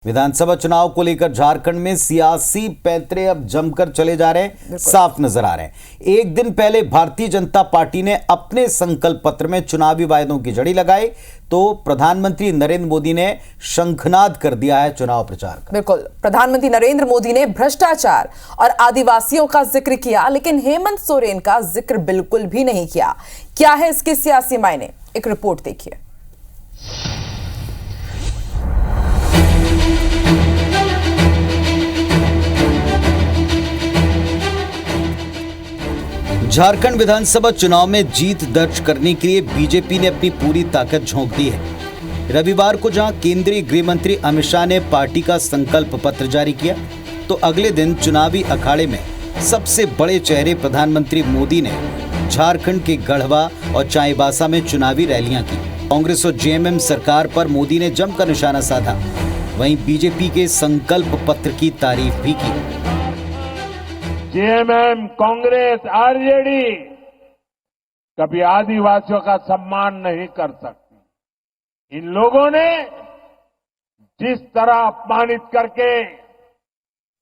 विधानसभा चुनाव को लेकर झारखंड में सियासी पैंतरे अब जमकर चले जा रहे हैं, साफ नजर आ रहे हैं। एक दिन पहले भारतीय जनता पार्टी ने अपने संकल्प पत्र में चुनावी वायदों की जड़ी लगाई तो प्रधानमंत्री नरेंद्र मोदी ने शंखनाद कर दिया है चुनाव प्रचार का। बिल्कुल, प्रधानमंत्री नरेंद्र मोदी ने भ्रष्टाचार और आदिवासियों का जिक्र किया, लेकिन हेमंत सोरेन का जिक्र बिल्कुल भी नहीं किया। क्या है इसके सियासी मायने, एक रिपोर्ट देखिए। झारखंड विधानसभा चुनाव में जीत दर्ज करने के लिए बीजेपी ने अपनी पूरी ताकत झोंक दी है। रविवार को जहां केंद्रीय गृह मंत्री अमित शाह ने पार्टी का संकल्प पत्र जारी किया, तो अगले दिन चुनावी अखाड़े में सबसे बड़े चेहरे प्रधानमंत्री मोदी ने झारखंड के गढ़वा और चाईबासा में चुनावी रैलियां की। कांग्रेस और जेएमएम सरकार पर मोदी ने जमकर निशाना साधा। वहीं बीजेपी के संकल्प पत्र की तारीफ भी की। जेएमएम, कांग्रेस, आरजेडी कभी आदिवासियों का सम्मान नहीं कर सकती। इन लोगों ने जिस तरह अपमानित करके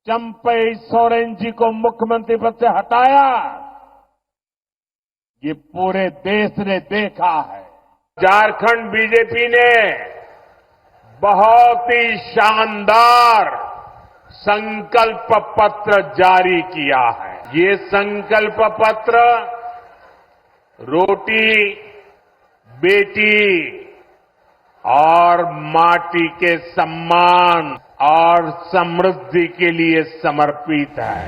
चंपई सोरेन जी को मुख्यमंत्री पद से हटाया, ये पूरे देश ने देखा है। झारखंड बीजेपी ने बहुत ही शानदार संकल्प पत्र जारी किया है। ये संकल्प पत्र रोटी, बेटी और माटी के सम्मान और समृद्धि के लिए समर्पित है।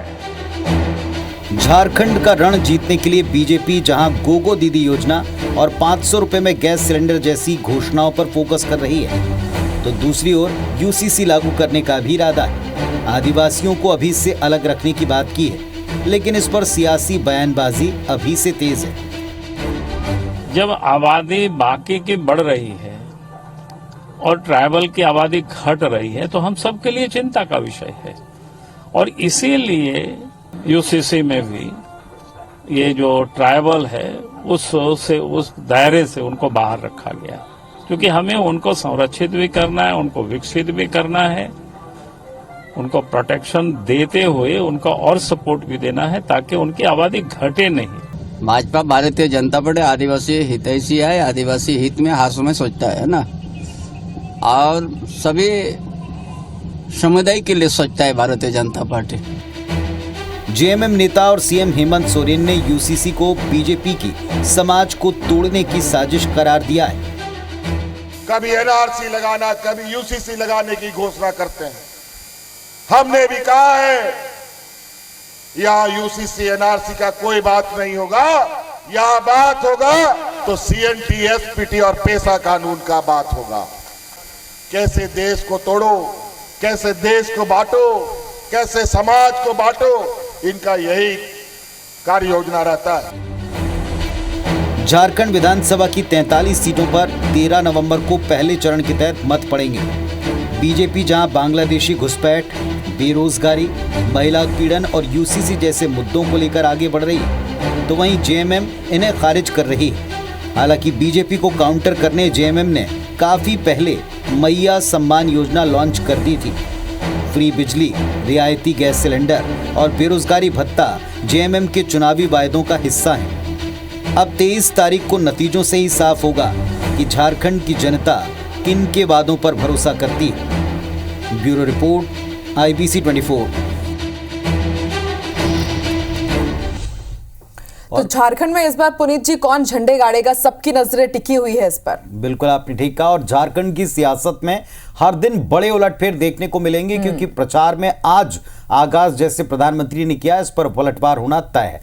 झारखंड का रण जीतने के लिए बीजेपी जहां गोगो दीदी योजना और 500 रुपए में गैस सिलेंडर जैसी घोषणाओं पर फोकस कर रही है, तो दूसरी ओर यूसीसी लागू करने का भी इरादा है। आदिवासियों को अभी से अलग रखने की बात की है, लेकिन इस पर सियासी बयानबाजी अभी से तेज है। जब आबादी बाकी की बढ़ रही है और ट्राइबल की आबादी घट रही है, तो हम सबके लिए चिंता का विषय है। और इसीलिए यूसीसी में भी ये जो ट्राइबल है उस दायरे से उनको बाहर रखा गया, क्योंकि हमें उनको संरक्षित भी करना है, उनको विकसित भी करना है, उनको प्रोटेक्शन देते हुए उनको और सपोर्ट भी देना है ताकि उनकी आबादी घटे नहीं। भाजपा भारतीय जनता पार्टी आदिवासी हितैषी है, आदिवासी हित में हर समय सोचता है ना, और सभी समुदाय के लिए सोचता है भारतीय जनता पार्टी। जेएमएम नेता और सीएम हेमंत सोरेन ने यूसीसी को बीजेपी की समाज को तोड़ने की साजिश करार दिया है। कभी एनआरसी लगाना, कभी यूसीसी लगाने की घोषणा करते हैं। हमने भी कहा है यहां यूसीसी एनआरसी का कोई बात नहीं होगा, यहां बात होगा तो सीएनटी, एसपीटी और पेशा कानून का बात होगा। कैसे देश को तोड़ो, कैसे देश को बांटो, कैसे समाज को बांटो, इनका यही कार्य योजना रहता है। झारखंड विधानसभा की 43 सीटों पर 13 नवंबर को पहले चरण के तहत मत पड़ेंगे। बीजेपी जहां बांग्लादेशी घुसपैठ, बेरोजगारी, महिला उत्पीड़न और यूसीसी जैसे मुद्दों को लेकर आगे बढ़ रही है, तो वहीं जेएमएम इन्हें खारिज कर रही है। हालांकि बीजेपी को काउंटर करने जेएमएम ने काफी पहले मैया सम्मान योजना लॉन्च कर दी थी। फ्री बिजली, रियायती गैस सिलेंडर और बेरोजगारी भत्ता जेएमएम के चुनावी वायदों का हिस्सा है। अब 23 तारीख को नतीजों से ही साफ होगा कि झारखंड की जनता किन के वादों पर भरोसा करती है। Bureau report, IBC 24। तो झारखंड में इस बार पुनीत जी कौन झंडे गाड़ेगा, सबकी नजरें टिकी हुई है इस पर। बिल्कुल आपने ठीक कहा, और झारखंड की सियासत में हर दिन बड़े उलटफेर देखने को मिलेंगे, क्योंकि प्रचार में आज आगाज जैसे प्रधानमंत्री ने किया, इस पर पलटवार होना तय है।